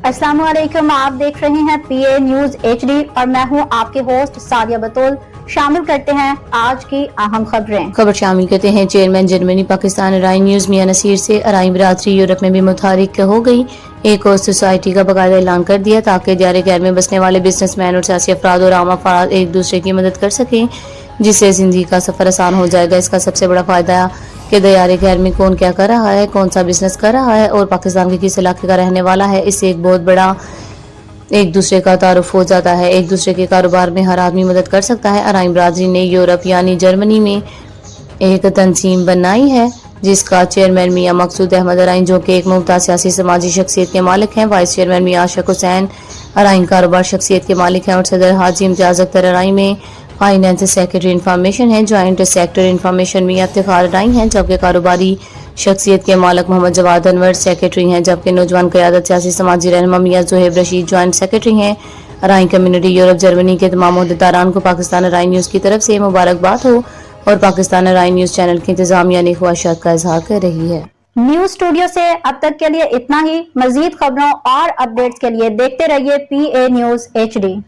अस्सलाम वालेकुम, आप देख रहे हैं PA न्यूज HD और मैं हूं आपके होस्ट सादिया बतूल। शामिल करते हैं आज की अहम खबरें। खबर शामिल करते हैं। Chairman Germany Pakistan Arain news Mian Naseer से अराइन बरादरी यूरोप में भी मुतहरिक हो गई। एक और सोसाइटी का बाकायदा ऐलान कर दिया ताकि दियारे गैर में बसने वाले बिजनेसमैन और सियासी अफराद और आम अफराद एक दूसरे की मदद कर सकें, जिससे जिंदगी का सफर आसान हो जाएगा। इसका सबसे बड़ा फायदा कि दियारे गैर में कौन क्या कर रहा है, कौन सा बिजनेस कर रहा है और पाकिस्तान के किस इलाके का रहने वाला है, इससे एक बहुत बड़ा एक दूसरे का तारुफ हो जाता है। एक दूसरे के कारोबार में हर आदमी मदद कर सकता है। अराइन बरादरी ने यूरोप यानी जर्मनी में एक तंजीम बनाई है जिसका चेयरमैन मियां मकसूद अहमद अराइन, जो कि एक मुमताज सियासी समाजी शख्सियत के मालिक हैं, वाइस चेयरमैन मियां आशिक हुसैन अराइन कारोबार शख्सियत के मालिक हैं और सदर हाजी इम्तियाज अख्तर अराइन में फाइनेंस सेक्रेटरी इंफॉर्मेशन है। ज्वाइंट सेक्टर इंफॉर्मेशन मियां इफ्तिखार अराइन हैं, जबकि कारोबारी शख्सियत के मालिक मोहम्मद जवाद अनवर सेक्रेटरी हैं, जबकि नौजवान क़यादत सियासी समाजी रहनुमा मियां ज़ुहैब रशीद ज्वाइंट सेक्रेटरी हैं। अराइन कम्युनिटी यूरोप जर्मनी के तमाम अहदेदारान को पाकिस्तान अराइन न्यूज़ की तरफ से मुबारकबाद हो और पाकिस्तान अराइन न्यूज़ चैनल की इंतजामिया ने ख्वाहिशात का इजहार कर रही है। न्यूज स्टूडियो से अब तक के लिए इतना ही। मजीद खबरों और अपडेट्स के लिए देखते रहिए PA न्यूज HD।